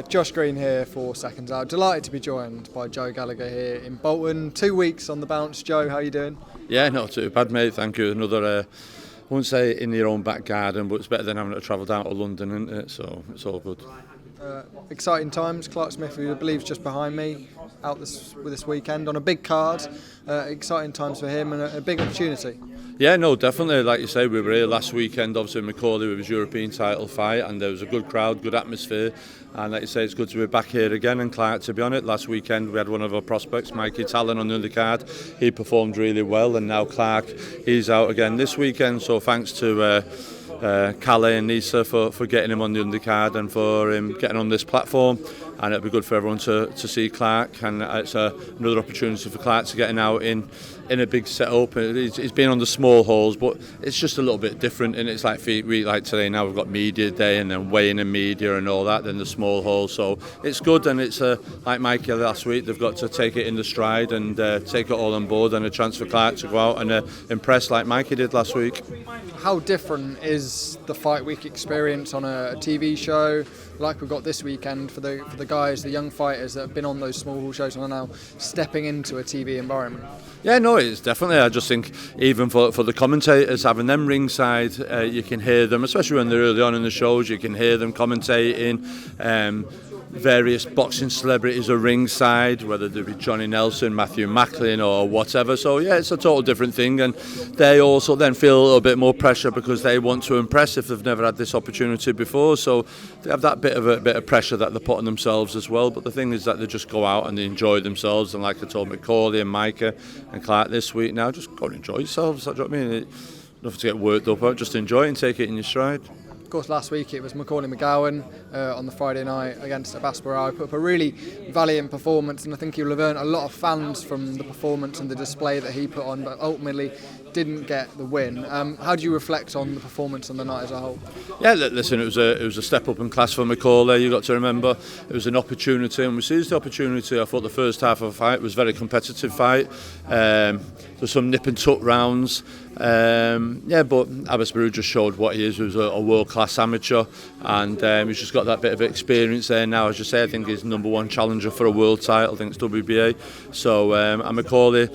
Josh Green here for Seconds Out. Delighted to be joined by Joe Gallagher here in Bolton. 2 weeks on the bounce. Joe, how are you doing? Yeah, not too bad, mate. Thank you. Another, I wouldn't say in your own back garden, but it's better than having to travel down to London, isn't it? So it's all good. Exciting times. Clark Smith, who I believe is just behind me, out this weekend on a big card. Exciting times for him and a big opportunity. Yeah, no, definitely. Like you say, we were here last weekend, obviously in Okolie with his European title fight, and there was a good crowd, good atmosphere. And like you say, it's good to be back here again. And Clark, to be honest, last weekend we had one of our prospects, Mikey Talon, on the undercard. He performed really well, and now Clark, he's out again this weekend. So thanks to Calais and Nisa for getting him on the undercard and for him getting on this platform. And it'll be good for everyone to see Clark, and it's another opportunity for Clark to get out in a big setup. He's been on the small halls, but it's just a little bit different, and it's like today now we've got media day and then weighing and media and all that, then the small halls, so it's good. And it's like Mikey last week, they've got to take it in the stride and take it all on board, and a chance for Clark to go out and impress like Mikey did last week. How different is the fight week experience on a TV show like we've got this weekend for the guys, the young fighters that have been on those small hall shows and are now stepping into a TV environment? Yeah, no, it's definitely. I just think even for the commentators, having them ringside, you can hear them, especially when they're early on in the shows, you can hear them commentating. Various boxing celebrities are ringside, whether they be Johnny Nelson, Matthew Macklin or whatever. So yeah, it's a total different thing, and they also then feel a little bit more pressure because they want to impress if they've never had this opportunity before. So they have that bit of pressure that they put on themselves as well. But the thing is that they just go out and they enjoy themselves. And like I told Okolie and Micah and Clark this week, now just go and enjoy yourselves. Do you know what I mean? Nothing to get worked up about. Just enjoy it and take it in your stride. Of course, last week it was Okolie McGowan on the Friday night against Abbas Barao. Put up a really valiant performance, and I think he'll have earned a lot of fans from the performance and the display that he put on, but ultimately didn't get the win. How do you reflect on the performance on the night as a whole? Yeah, listen, it was a step up in class for Okolie. You got to remember it was an opportunity, and we seized the opportunity. I thought the first half of the fight was a very competitive fight. There's some nip and tuck rounds. But Abbas Barao just showed what he is. He was a world-class amateur, and he's just got that bit of experience there now. As you say, I think he's number one challenger for a world title. I think it's WBA. So Okolie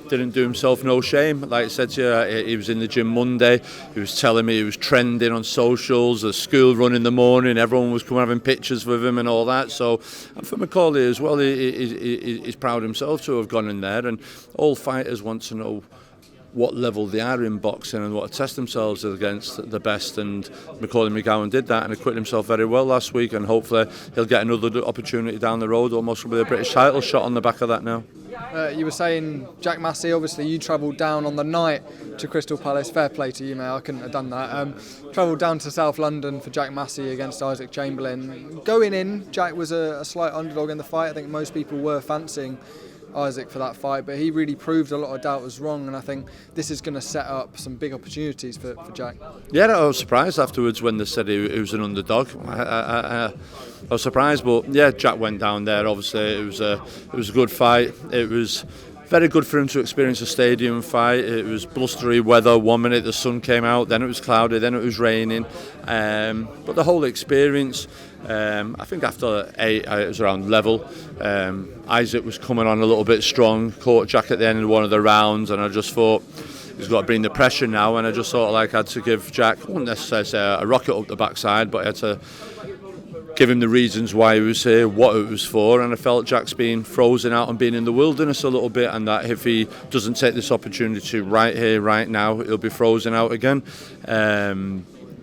didn't do himself no shame. Like I said to you, he was in the gym Monday. He was telling me he was trending on socials, the school run in the morning. Everyone was coming having pictures with him and all that. So, and for Okolie as well, he's proud himself to have gone in there. And all fighters want to know what level they are in boxing and what to test themselves against the best, and Okolie McGowan did that and acquitted himself very well last week, and hopefully he'll get another opportunity down the road, almost with a British title shot on the back of that now. You were saying Jack Massey, obviously you travelled down on the night to Crystal Palace. Fair play to you, mate, I couldn't have done that. Travelled down to South London for Jack Massey against Isaac Chamberlain. Going in, Jack was a slight underdog in the fight. I think most people were fancying Isaac for that fight, but he really proved a lot of doubters wrong, and I think this is going to set up some big opportunities for Jack. Yeah, I was surprised afterwards when they said he was an underdog. I was surprised, but yeah, Jack went down there. Obviously, it was a good fight. It was very good for him to experience a stadium fight. It was blustery weather. 1 minute the sun came out, then it was cloudy, then it was raining. But the whole experience, I think after 8, it was around level. Isaac was coming on a little bit strong, caught Jack at the end of one of the rounds, and I just thought he's got to bring the pressure now. And I just thought I had to give Jack, I wouldn't necessarily say a rocket up the backside, but I had to give him the reasons why he was here, what it was for, and I felt Jack's been frozen out and being in the wilderness a little bit, and that if he doesn't take this opportunity right here, right now, he'll be frozen out again.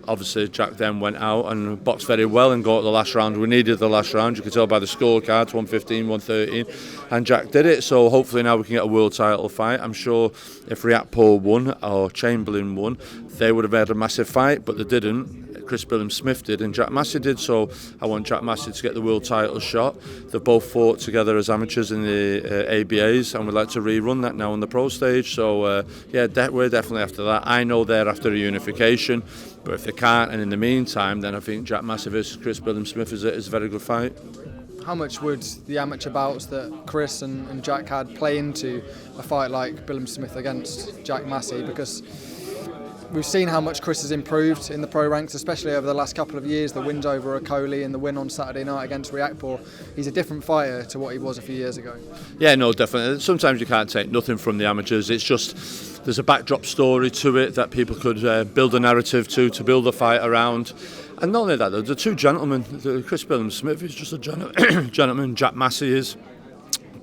Obviously, Jack then went out and boxed very well and got the last round. We needed the last round. You could tell by the scorecards, 115, 113, and Jack did it. So hopefully now we can get a world title fight. I'm sure if Riakpo won or Chamberlain won, they would have had a massive fight, but they didn't. Chris Smith did and Jack Massey did, so I want Jack Massey to get the world title shot. They've both fought together as amateurs in the ABAs, and we'd like to rerun that now on the pro stage. So we're definitely after that. I know they're after a unification, but if they can't, and in the meantime, then I think Jack Massey versus Chris Smith is a very good fight. How much would the amateur bouts that Chris and Jack had play into a fight like Smith against Jack Massey? Because We've seen how much Chris has improved in the pro ranks, especially over the last couple of years. The wins over Okolie and the win on Saturday night against Reakpor. He's a different fighter to what he was a few years ago. Yeah, no, definitely. Sometimes you can't take nothing from the amateurs. It's just there's a backdrop story to it that people could build a narrative to build a fight around. And not only that, the two gentlemen, Chris Billam-Smith is just a gentleman, Jack Massey is.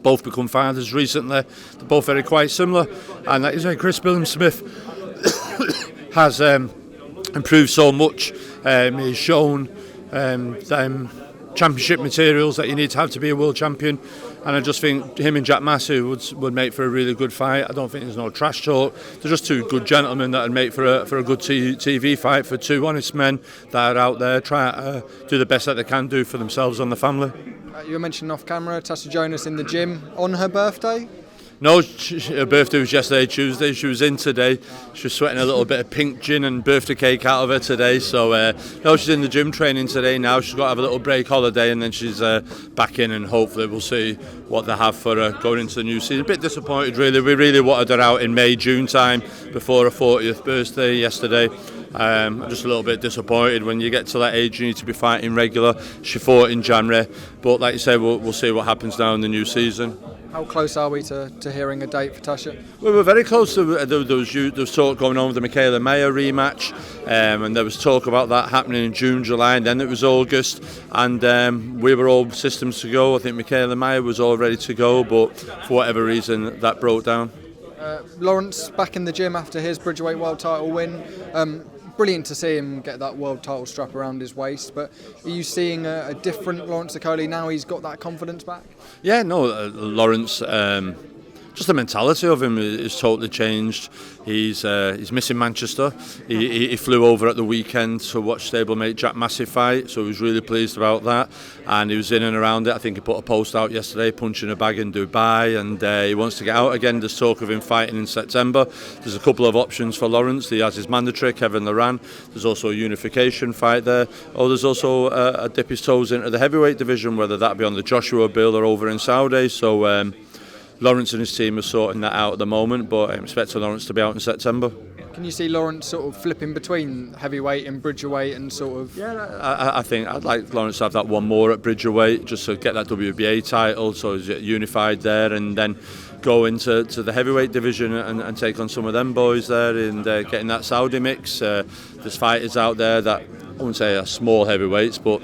Both become fathers recently. They're both very quite similar. And like you say, Chris Billam-Smith has improved so much. He's shown them championship materials that you need to have to be a world champion, and I just think him and Jack Massey would make for a really good fight. I don't think there's no trash talk. They're just two good gentlemen that would make for a good TV fight, for two honest men that are out there trying to do the best that they can do for themselves and the family. You were mentioning off camera Tasha Jonas in the gym on her birthday. No, her birthday was yesterday, Tuesday. She was in today. She was sweating a little bit of pink gin and birthday cake out of her today. So, no, she's in the gym training today now. She's got to have a little break holiday and then she's back in, and hopefully we'll see what they have for her going into the new season. A bit disappointed, really. We really wanted her out in May, June time before her 40th birthday yesterday. I'm just a little bit disappointed. When you get to that age, you need to be fighting regular. She fought in January. But like you say, we'll see what happens now in the new season. How close are we to hearing a date for Tasha? We were very close. There was talk going on with the Michaela Mayer rematch, and there was talk about that happening in June, July, and then it was August, and we were all systems to go. I think Michaela Mayer was all ready to go, but for whatever reason that broke down. Lawrence back in the gym after his bridgerweight world title win. Brilliant to see him get that world title strap around his waist, but are you seeing a different Lawrence Okolie now he's got that confidence back? Yeah, no, Lawrence, just the mentality of him is totally changed. He's missing Manchester. He flew over at the weekend to watch stablemate Jack Massey fight, so he was really pleased about that, and he was in and around it. I think he put a post out yesterday punching a bag in Dubai, and he wants to get out again. There's talk of him fighting in September. There's a couple of options for Lawrence. He has his mandatory, Kevin Loran. There's also a unification fight there. There's also a dip his toes into the heavyweight division, whether that be on the Joshua bill or over in Saudi. So Lawrence and his team are sorting that out at the moment, but I'm expecting Lawrence to be out in September. Can you see Lawrence sort of flipping between heavyweight and bridgerweight and sort of... Yeah, I think I'd like Lawrence to have that one more at bridgerweight, just to get that WBA title, so he's unified there, and then go into the heavyweight division and take on some of them boys there, and getting that Saudi mix. There's fighters out there that, I wouldn't say are small heavyweights, but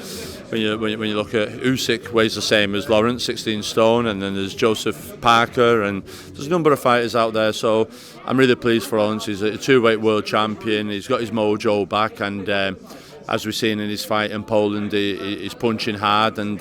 when you look at Usyk, weighs the same as Lawrence, 16 stone, and then there's Joseph Parker, and there's a number of fighters out there. So I'm really pleased for Lawrence. He's a two-weight world champion. He's got his mojo back, and as we've seen in his fight in Poland, he's punching hard, and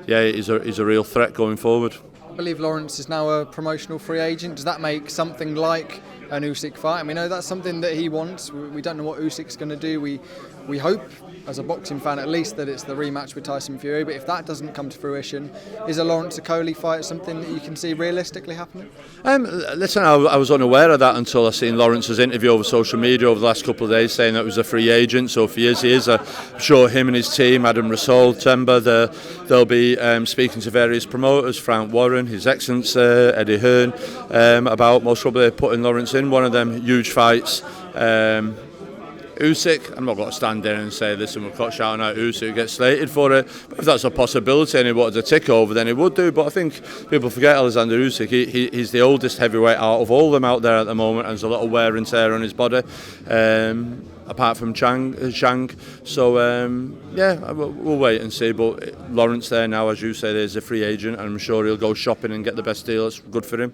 he's a real threat going forward. I believe Lawrence is now a promotional free agent. Does that make something like an Usyk fight? I mean, that's something that he wants. We don't know what Usyk's going to do. We hope, as a boxing fan at least, that it's the rematch with Tyson Fury. But if that doesn't come to fruition, is a Lawrence Okolie fight something that you can see realistically happening? Listen, I was unaware of that until I seen Lawrence's interview over social media over the last couple of days, saying that he was a free agent. So if he is, I'm sure him and his team, Adam Rasool, Temba, they'll be speaking to various promoters, Frank Warren, His Excellency, Eddie Hearn, about most probably putting Lawrence in one of them huge fights. Usyk, I'm not going to stand there and say, listen, we're shouting out Usyk, gets slated for it. But if that's a possibility and he wanted to tick over, then he would do. But I think people forget Oleksandr Usyk. He's the oldest heavyweight out of all of them out there at the moment, and there's a lot of wear and tear on his body, apart from Zhang. So, we'll wait and see. But Lawrence there now, as you say, is a free agent, and I'm sure he'll go shopping and get the best deal. It's good for him.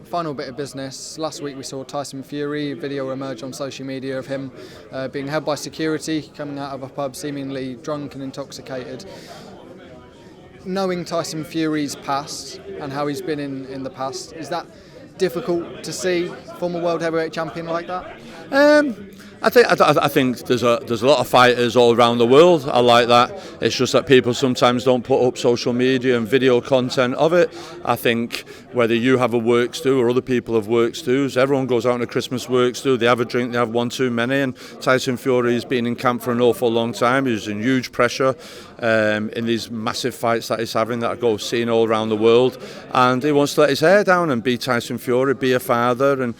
Final bit of business. Last week we saw Tyson Fury, video emerge on social media of him being held by security, coming out of a pub seemingly drunk and intoxicated. Knowing Tyson Fury's past and how he's been in the past, is that difficult to see former world heavyweight champion like that? I think there's a lot of fighters all around the world. I like that. It's just that people sometimes don't put up social media and video content of it. I think whether you have a works do or other people have works do's, everyone goes out on a Christmas works do. They have a drink, they have one too many. And Tyson Fury has been in camp for an awful long time. He's in huge pressure in these massive fights that he's having that go seen all around the world. And he wants to let his hair down and be Tyson Fury, be a father, and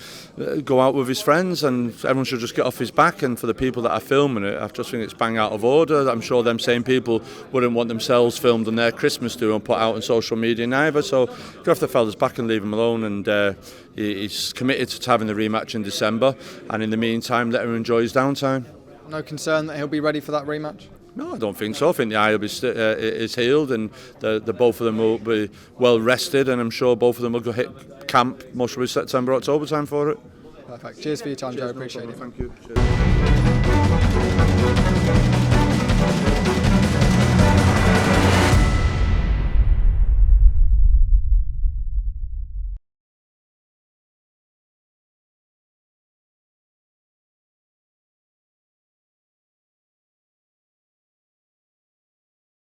go out with his friends, and everyone should just get off his back. And for the people that are filming it, I just think it's bang out of order. I'm sure them same people wouldn't want themselves filmed on their Christmas do and put out on social media neither. So get off the fella's back and leave him alone. And he's committed to having the rematch in December, and in the meantime let him enjoy his downtime. No concern that he'll be ready for that rematch? No, I don't think so. I think the eye will be is healed, and the both of them will be well rested, and I'm sure both of them will go hit camp most probably September, October time for it. Perfect. Cheers for your time, Joe. Appreciate it. Thank you. Cheers.